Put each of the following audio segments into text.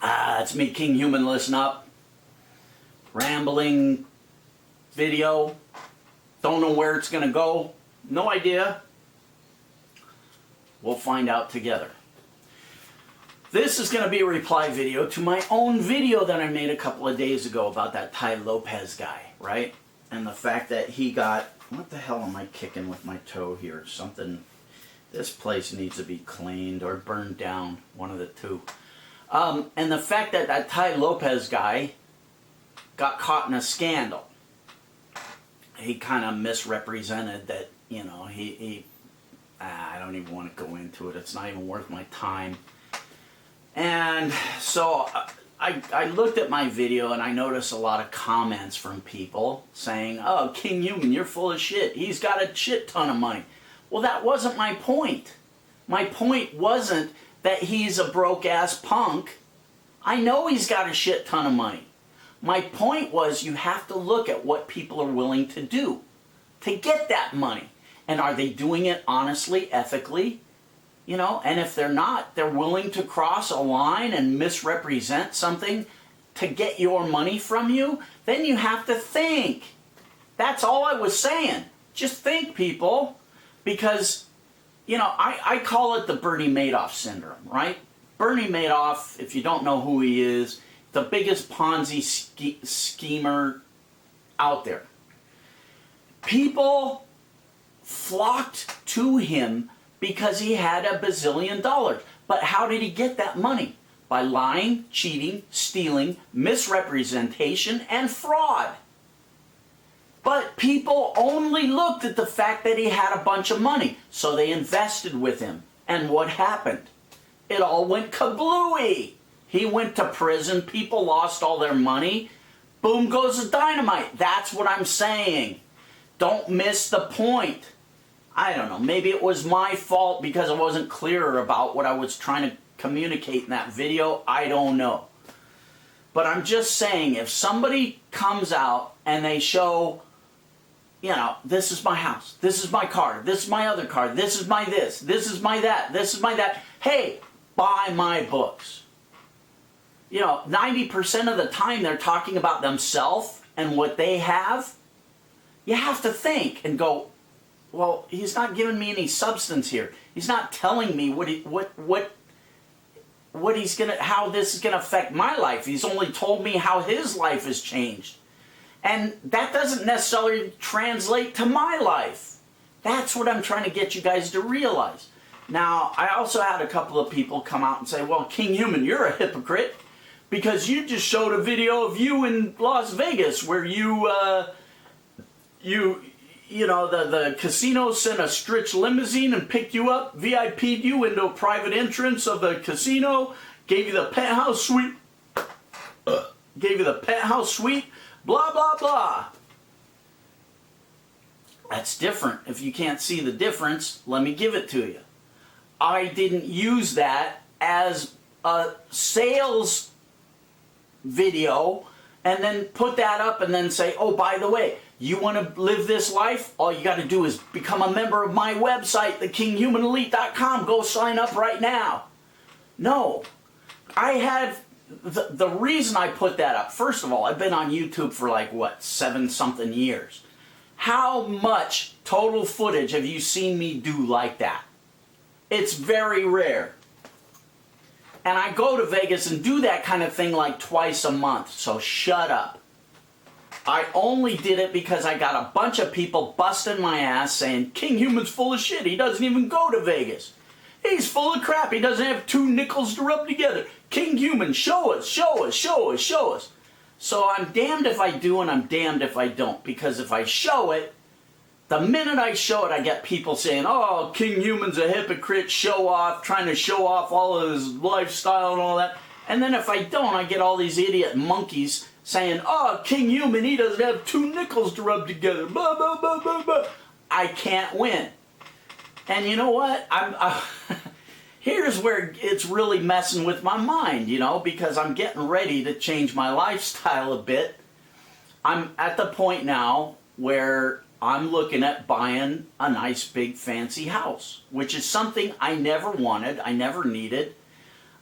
It's me, Kinghuman. Listen up. Rambling video. Don't know where it's going to go. No idea. We'll find out together. This is going to be a reply video to my own video that I made a couple of days ago about that Tai Lopez guy, right? And the fact that he got... What the hell am I kicking with my toe here? Something... This place needs to be cleaned or burned down. One of the two. And the fact that that Tai Lopez guy got caught in a scandal. He kind of misrepresented that, you know, I don't even want to go into it. It's not even worth my time. And so I looked at my video and I noticed a lot of comments from people saying, oh, Kinghuman, you're full of shit. He's got a shit ton of money. Well, that wasn't my point. My point wasn't that he's a broke-ass punk. I know he's got a shit ton of money. My point was you have to look at what people are willing to do to get that money. And are they doing it honestly, ethically? You know, and if they're not, they're willing to cross a line and misrepresent something to get your money from you, then you have to think. That's all I was saying. Just think, people. Because, you know, I call it the Bernie Madoff syndrome, right? Bernie Madoff, if you don't know who he is, the biggest Ponzi schemer out there. People flocked to him because he had $1 bazillion. But how did he get that money? By lying, cheating, stealing, misrepresentation, and fraud. But people only looked at the fact that he had a bunch of money. So they invested with him. And what happened? It all went kablooey. He went to prison. People lost all their money. Boom goes the dynamite. That's what I'm saying. Don't miss the point. I don't know. Maybe it was my fault because I wasn't clearer about what I was trying to communicate in that video. I don't know. But I'm just saying, if somebody comes out and they show... You know, this is my house, this is my car, this is my other car, this is my this is my that, this is my that. Hey, buy my books. You know, 90% of the time they're talking about themselves and what they have. You have to think and go, well, he's not giving me any substance here. He's not telling me how this is gonna affect my life. He's only told me how his life has changed. And that doesn't necessarily translate to my life. That's what I'm trying to get you guys to realize. Now, I also had a couple of people come out and say, well, Kinghuman, you're a hypocrite because you just showed a video of you in Las Vegas where you know, the casino sent a stretch limousine and picked you up, VIP'd you into a private entrance of the casino, gave you the penthouse suite, blah, blah, blah. That's different. If you can't see the difference, let me give it to you. I didn't use that as a sales video and then put that up and then say, oh, by the way, you want to live this life? All you got to do is become a member of my website, thekinghumanelite.com. Go sign up right now. No. I had... The reason I put that up, first of all, I've been on YouTube for like, what, 7-something years. How much total footage have you seen me do like that? It's very rare. And I go to Vegas and do that kind of thing like twice a month, so shut up. I only did it because I got a bunch of people busting my ass saying, Kinghuman's full of shit, he doesn't even go to Vegas. He's full of crap. He doesn't have 2 nickels to rub together. Kinghuman, show us, show us, show us, show us. So I'm damned if I do and I'm damned if I don't. Because if I show it, the minute I show it, I get people saying, oh, Kinghuman's a hypocrite, show off, trying to show off all of his lifestyle and all that. And then if I don't, I get all these idiot monkeys saying, oh, Kinghuman, he doesn't have 2 nickels to rub together. Blah, blah, blah, blah, blah. I can't win. And you know what? Here's where it's really messing with my mind, you know, because I'm getting ready to change my lifestyle a bit. I'm at the point now where I'm looking at buying a nice big fancy house, which is something I never wanted, I never needed.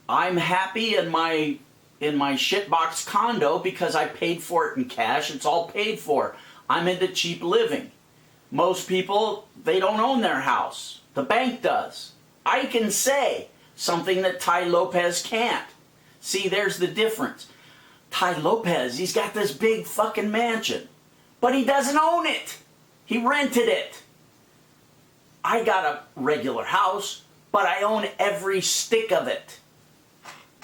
I'm happy in my in my shitbox condo because I paid for it in cash. It's all paid for. I'm into cheap living. Most people, they don't own their house. The bank does. I can say something that Tai Lopez can't. See, there's the difference. Tai Lopez, he's got this big fucking mansion, but he doesn't own it. He rented it. I got a regular house, but I own every stick of it.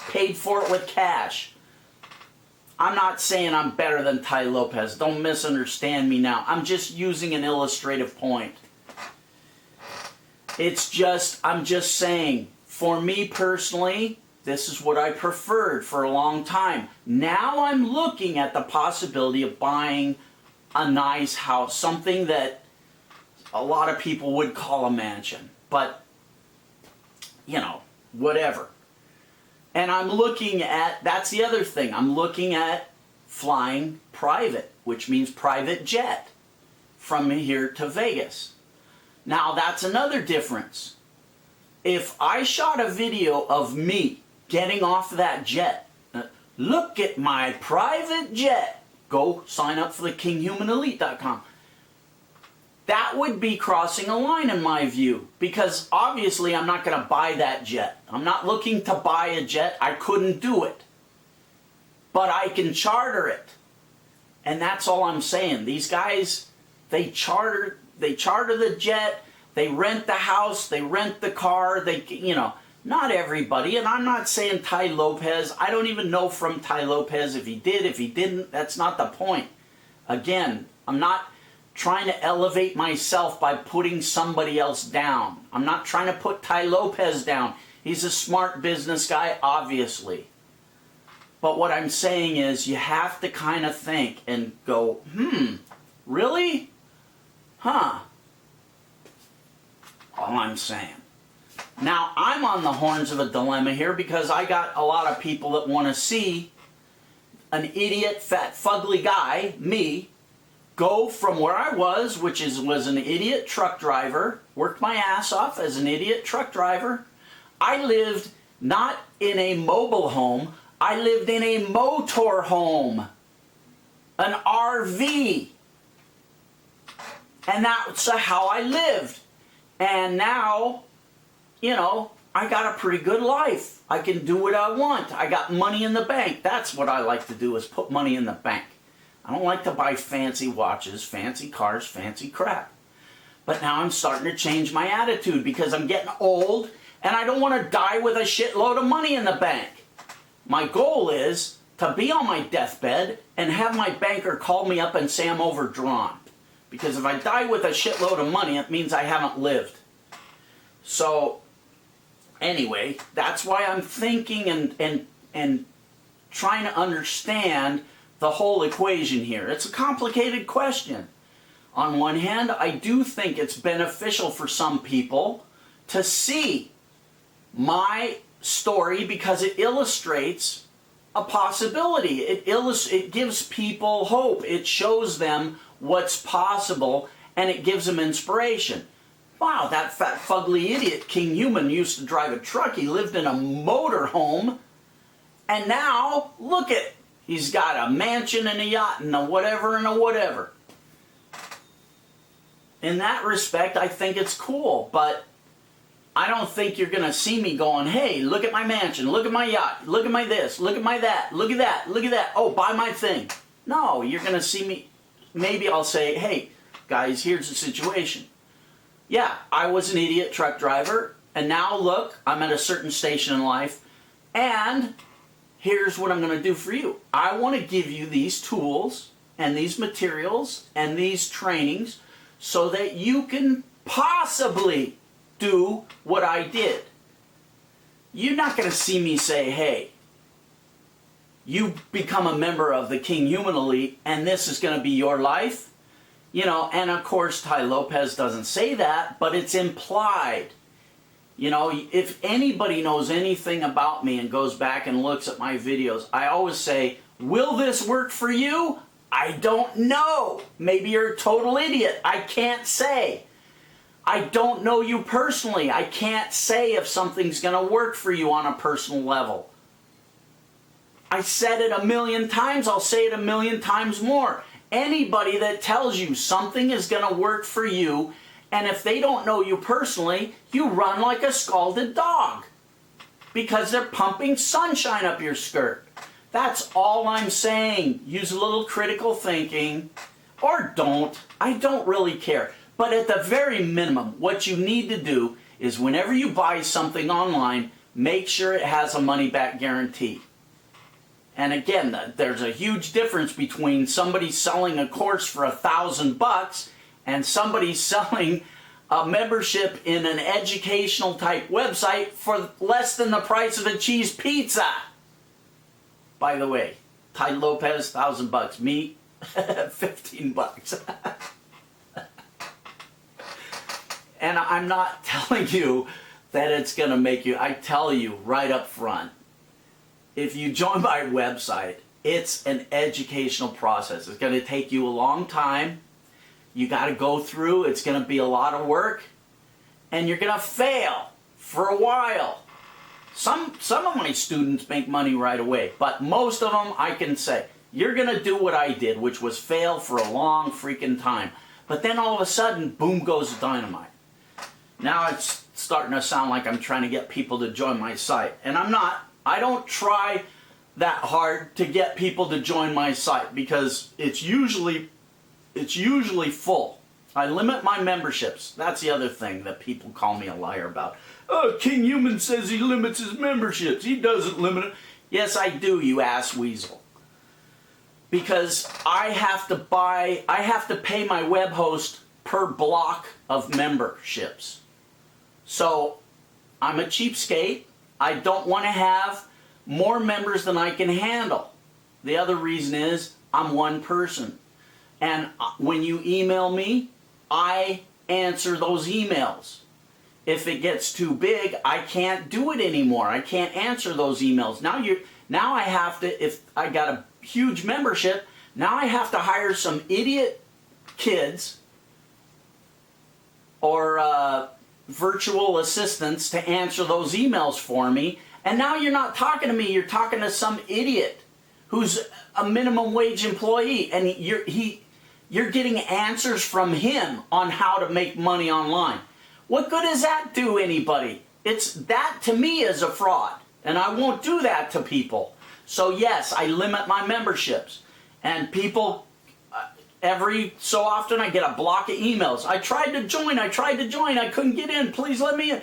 Paid for it with cash. I'm not saying I'm better than Tai Lopez. Don't misunderstand me now. I'm just using an illustrative point. It's just, I'm just saying, for me personally, this is what I preferred for a long time. Now I'm looking at the possibility of buying a nice house, something that a lot of people would call a mansion, but, you know, whatever. And I'm looking at, that's the other thing, I'm looking at flying private, which means private jet from here to Vegas. Now that's another difference. If I shot a video of me getting off that jet, look at my private jet, go sign up for the KinghumanElite.com. That would be crossing a line in my view, because obviously I'm not going to buy that jet. I'm not looking to buy a jet. I couldn't do it. But I can charter it. And that's all I'm saying. These guys, they charter the jet, they rent the house, they rent the car, they, you know, not everybody. And I'm not saying Tai Lopez. I don't even know from Tai Lopez if he did, if he didn't. That's not the point. Again, I'm not trying to elevate myself by putting somebody else down. I'm not trying to put Tai Lopez down. He's a smart business guy, obviously. But what I'm saying is you have to kind of think and go, really? Huh. All I'm saying. Now, I'm on the horns of a dilemma here because I got a lot of people that want to see an idiot, fat, fugly guy, me, go from where I was, which was an idiot truck driver, worked my ass off as an idiot truck driver. I lived not in a mobile home, I lived in a motor home, an RV. And that's how I lived. And now, you know, I got a pretty good life. I can do what I want. I got money in the bank. That's what I like to do, is put money in the bank. I don't like to buy fancy watches, fancy cars, fancy crap. But now I'm starting to change my attitude because I'm getting old and I don't want to die with a shitload of money in the bank. My goal is to be on my deathbed and have my banker call me up and say I'm overdrawn. Because if I die with a shitload of money, it means I haven't lived. So, anyway, that's why I'm thinking and trying to understand the whole equation here. It's a complicated question. On one hand, I do think it's beneficial for some people to see my story because it illustrates a possibility. It gives people hope. It shows them what's possible, and it gives them inspiration. Wow, that fat, fugly idiot Kinghuman used to drive a truck. He lived in a motor home, and now, look at, he's got a mansion and a yacht and a whatever and a whatever. In that respect, I think it's cool, but I don't think you're going to see me going, hey, look at my mansion, look at my yacht, look at my this, look at my that, look at that, look at that, oh, buy my thing. No, you're going to see me, maybe I'll say, hey, guys, here's the situation. Yeah, I was an idiot truck driver, and now look, I'm at a certain station in life, and here's what I'm going to do for you. I want to give you these tools and these materials and these trainings so that you can possibly do what I did. You're not going to see me say, hey, you become a member of the Kinghuman Elite and this is going to be your life. You know, and of course Tai Lopez doesn't say that, but it's implied. You know, if anybody knows anything about me and goes back and looks at my videos, I always say, will this work for you? I don't know. Maybe you're a total idiot. I can't say. I don't know you personally. I can't say if something's going to work for you on a personal level. I said it a million times, I'll say it a million times more. Anybody that tells you something is going to work for you, and if they don't know you personally, you run like a scalded dog because they're pumping sunshine up your skirt. That's all I'm saying. Use a little critical thinking, or don't. I don't really care. But at the very minimum, what you need to do is whenever you buy something online, make sure it has a money-back guarantee. And again, there's a huge difference between somebody selling a course for $1,000 and somebody selling a membership in an educational type website for less than the price of a cheese pizza. By the way, Tai Lopez, $1,000. Me, $15. And I'm not telling you that it's going to make you, I tell you right up front, if you join my website, it's an educational process. It's going to take you a long time. You got to go through. It's going to be a lot of work. And you're going to fail for a while. Some of my students make money right away, but most of them, I can say, you're going to do what I did, which was fail for a long freaking time. But then all of a sudden, boom goes the dynamite. Now it's starting to sound like I'm trying to get people to join my site. And I'm not. I don't try that hard to get people to join my site because it's usually full. I limit my memberships. That's the other thing that people call me a liar about. Oh, Kinghuman says he limits his memberships. He doesn't limit it. Yes, I do, you ass weasel. Because I have to pay my web host per block of memberships. So I'm a cheapskate. I don't want to have more members than I can handle. The other reason is I'm one person. And when you email me, I answer those emails. If it gets too big, I can't do it anymore. I can't answer those emails. Now I have to, if I got a huge membership, now I have to hire some idiot kids or virtual assistants to answer those emails for me. And now you're not talking to me, you're talking to some idiot who's a minimum wage employee, and you're getting answers from him on how to make money online. What good does that do anybody? That to me is a fraud, and I won't do that to people. So yes, I limit my memberships, and people, every so often I get a block of emails. I tried to join, I couldn't get in, please let me in.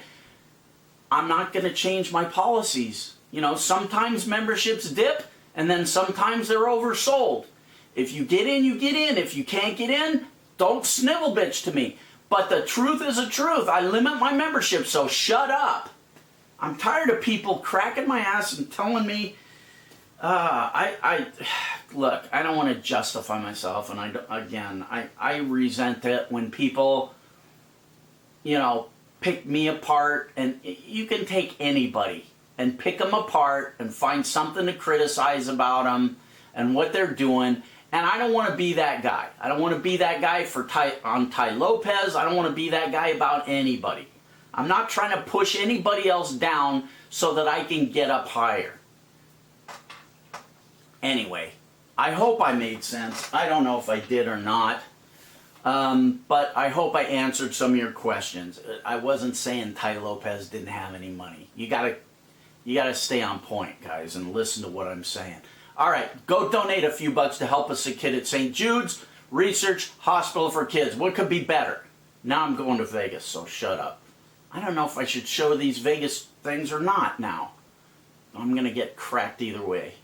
I'm not going to change my policies. You know, sometimes memberships dip, and then sometimes they're oversold. If you get in, you get in. If you can't get in, don't snivel bitch to me. But the truth is the truth. I limit my membership, so shut up. I'm tired of people cracking my ass and telling me, look, I don't want to justify myself, and I resent it when people, you know, pick me apart, and you can take anybody and pick them apart and find something to criticize about them and what they're doing. And I don't want to be that guy. I don't want to be that guy on Tai Lopez. I don't want to be that guy about anybody. I'm not trying to push anybody else down so that I can get up higher. Anyway, I hope I made sense. I don't know if I did or not. But I hope I answered some of your questions. I wasn't saying Tai Lopez didn't have any money. You gotta stay on point, guys, and listen to what I'm saying. All right, go donate a few bucks to help us a kid at St. Jude's Research Hospital for Kids. What could be better? Now I'm going to Vegas, so shut up. I don't know if I should show these Vegas things or not now. I'm gonna get cracked either way.